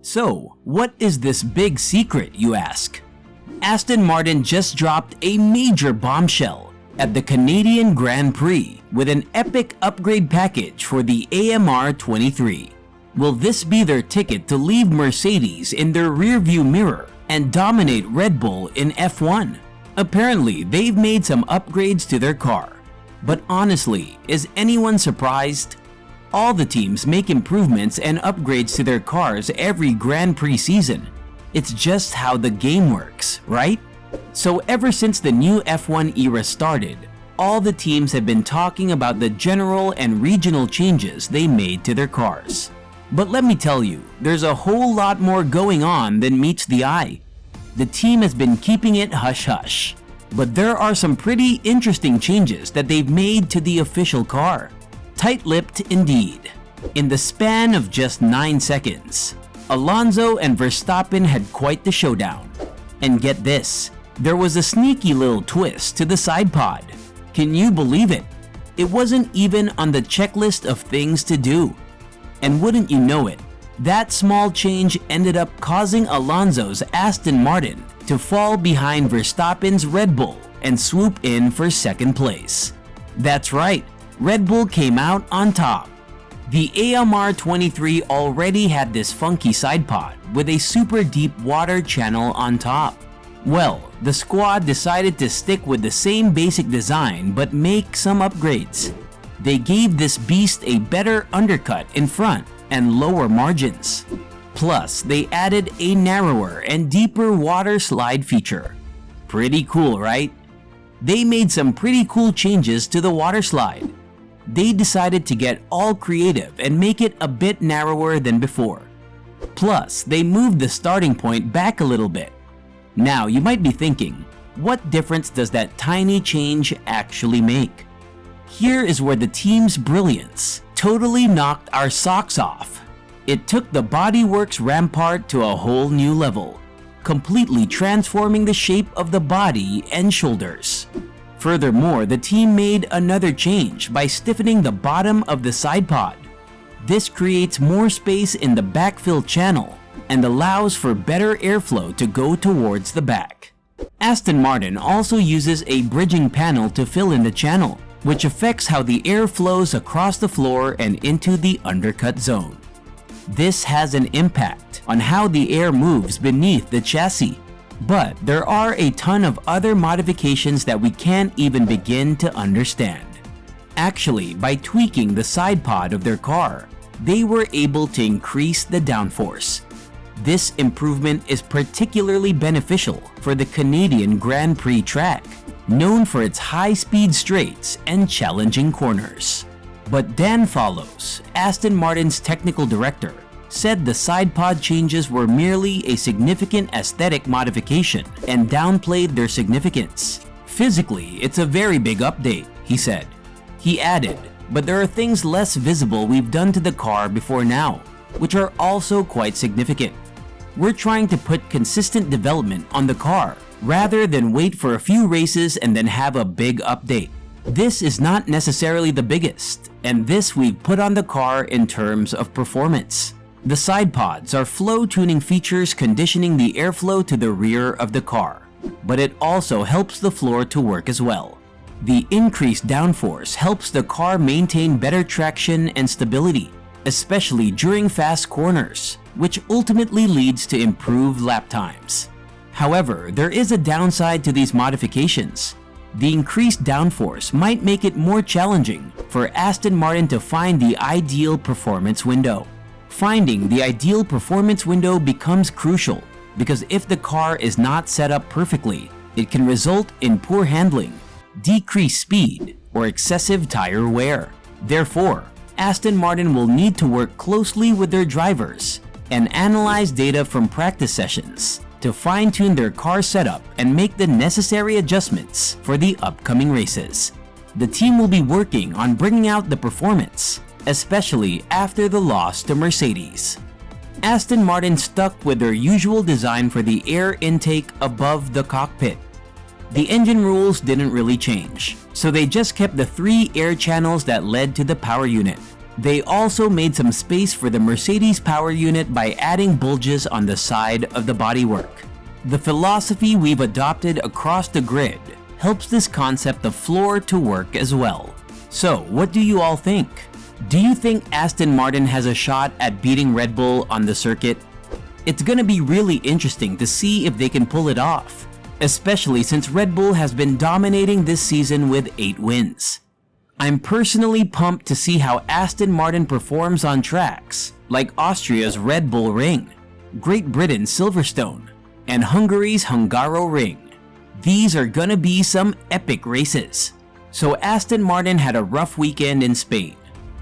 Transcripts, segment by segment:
So, what is this big secret, you ask? Aston Martin just dropped a major bombshell at the Canadian Grand Prix with an epic upgrade package for the AMR 23. Will this be their ticket to leave Mercedes in their rearview mirror and dominate Red Bull in F1? Apparently, they've made some upgrades to their car. But honestly, is anyone surprised? All the teams make improvements and upgrades to their cars every Grand Prix season. It's just how the game works, right? So ever since the new F1 era started, all the teams have been talking about the general and regional changes they made to their cars. But let me tell you, there's a whole lot more going on than meets the eye. The team has been keeping it hush-hush, but there are some pretty interesting changes that they've made to the official car. Tight-lipped indeed. In the span of just 9 seconds, Alonso and Verstappen had quite the showdown. And get this, there was a sneaky little twist to the side pod. Can you believe it? It wasn't even on the checklist of things to do. And wouldn't you know it, that small change ended up causing Alonso's Aston Martin to fall behind Verstappen's Red Bull and swoop in for second place. That's right, Red Bull came out on top. The AMR 23 already had this funky side pod with a super deep water channel on top. Well, the squad decided to stick with the same basic design but make some upgrades. They gave this beast a better undercut in front and lower margins. Plus, they added a narrower and deeper water slide feature. Pretty cool, right? They made some pretty cool changes to the water slide. They decided to get all creative and make it a bit narrower than before. Plus, they moved the starting point back a little bit. Now, you might be thinking, what difference does that tiny change actually make? Here is where the team's brilliance totally knocked our socks off. It took the bodywork's rampart to a whole new level, completely transforming the shape of the body and shoulders. Furthermore, the team made another change by stiffening the bottom of the side pod. This creates more space in the backfill channel and allows for better airflow to go towards the back. Aston Martin also uses a bridging panel to fill in the channel, which affects how the air flows across the floor and into the undercut zone. This has an impact on how the air moves beneath the chassis. But there are a ton of other modifications that we can't even begin to understand. Actually, by tweaking the side pod of their car, they were able to increase the downforce. This improvement is particularly beneficial for the Canadian Grand Prix track, known for its high-speed straights and challenging corners. But Dan Follows, Aston Martin's technical director, said the side pod changes were merely a significant aesthetic modification and downplayed their significance. Physically, it's a very big update, he said. He added, but there are things less visible we've done to the car before now, which are also quite significant. We're trying to put consistent development on the car rather than wait for a few races and then have a big update. This is not necessarily the biggest, and this we've put on the car in terms of performance. The side pods are flow tuning features conditioning the airflow to the rear of the car, but it also helps the floor to work as well. The increased downforce helps the car maintain better traction and stability, especially during fast corners, which ultimately leads to improved lap times. However, there is a downside to these modifications. The increased downforce might make it more challenging for Aston Martin to find the ideal performance window. Finding the ideal performance window becomes crucial because if the car is not set up perfectly, it can result in poor handling, decreased speed, or excessive tire wear. Therefore, Aston Martin will need to work closely with their drivers and analyze data from practice sessions to fine-tune their car setup and make the necessary adjustments for the upcoming races. The team will be working on bringing out the performance, especially after the loss to Mercedes. Aston Martin stuck with their usual design for the air intake above the cockpit. The engine rules didn't really change, so they just kept the 3 air channels that led to the power unit. They also made some space for the Mercedes power unit by adding bulges on the side of the bodywork. The philosophy we've adopted across the grid helps this concept of floor to work as well. So, what do you all think? Do you think Aston Martin has a shot at beating Red Bull on the circuit? It's gonna be really interesting to see if they can pull it off, especially since Red Bull has been dominating this season with 8 wins. I'm personally pumped to see how Aston Martin performs on tracks like Austria's Red Bull Ring, Great Britain's Silverstone, and Hungary's Hungaroring. These are gonna be some epic races. So Aston Martin had a rough weekend in Spain,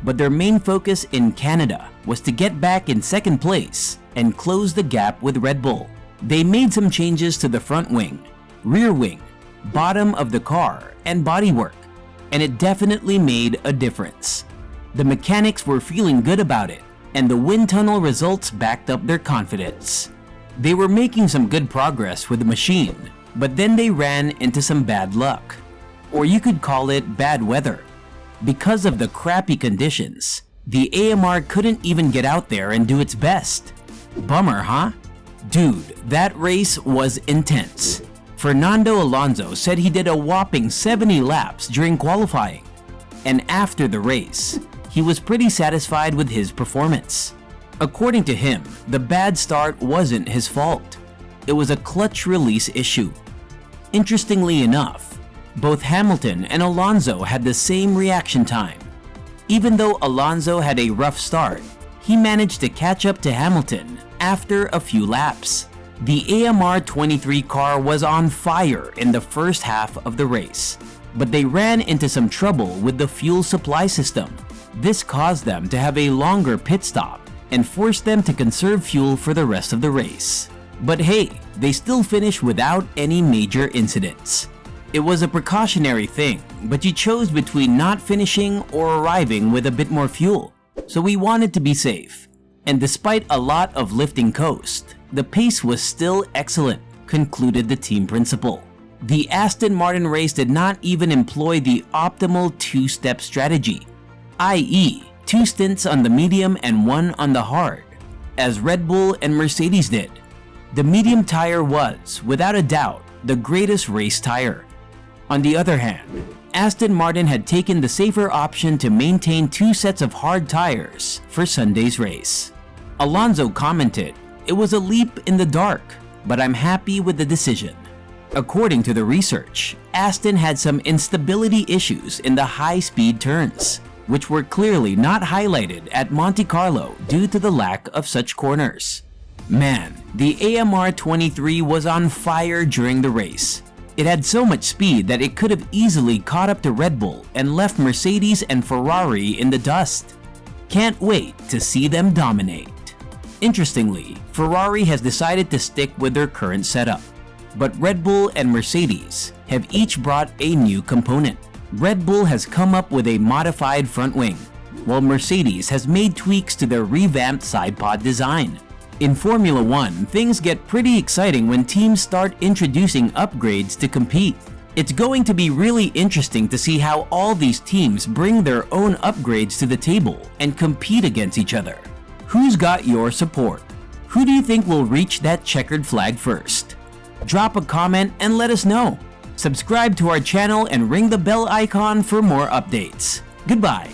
but their main focus in Canada was to get back in second place and close the gap with Red Bull. They made some changes to the front wing, rear wing, bottom of the car, and bodywork, and it definitely made a difference. The mechanics were feeling good about it, and the wind tunnel results backed up their confidence. They were making some good progress with the machine, but then they ran into some bad luck. Or you could call it bad weather. Because of the crappy conditions, the AMR couldn't even get out there and do its best. Bummer, huh? Dude, that race was intense. Fernando Alonso said he did a whopping 70 laps during qualifying. And after the race, he was pretty satisfied with his performance. According to him, the bad start wasn't his fault. It was a clutch release issue. Interestingly enough, both Hamilton and Alonso had the same reaction time. Even though Alonso had a rough start, he managed to catch up to Hamilton after a few laps. The AMR 23 car was on fire in the first half of the race, but they ran into some trouble with the fuel supply system. This caused them to have a longer pit stop and forced them to conserve fuel for the rest of the race. But hey, they still finished without any major incidents. It was a precautionary thing, but you chose between not finishing or arriving with a bit more fuel, so we wanted to be safe. And despite a lot of lifting coast, the pace was still excellent, concluded the team principal. The Aston Martin race did not even employ the optimal two-step strategy, i.e., 2 stints on the medium and 1 on the hard, as Red Bull and Mercedes did. The medium tire was, without a doubt, the greatest race tire. On the other hand, Aston Martin had taken the safer option to maintain 2 sets of hard tires for Sunday's race. Alonso commented, "It was a leap in the dark, but I'm happy with the decision." According to the research, Aston had some instability issues in the high-speed turns, which were clearly not highlighted at Monte Carlo due to the lack of such corners. Man, the AMR 23 was on fire during the race. It had so much speed that it could have easily caught up to Red Bull and left Mercedes and Ferrari in the dust. Can't wait to see them dominate. Interestingly, Ferrari has decided to stick with their current setup, but Red Bull and Mercedes have each brought a new component. Red Bull has come up with a modified front wing, while Mercedes has made tweaks to their revamped side pod design. In Formula 1, things get pretty exciting when teams start introducing upgrades to compete. It's going to be really interesting to see how all these teams bring their own upgrades to the table and compete against each other. Who's got your support? Who do you think will reach that checkered flag first? Drop a comment and let us know. Subscribe to our channel and ring the bell icon for more updates. Goodbye.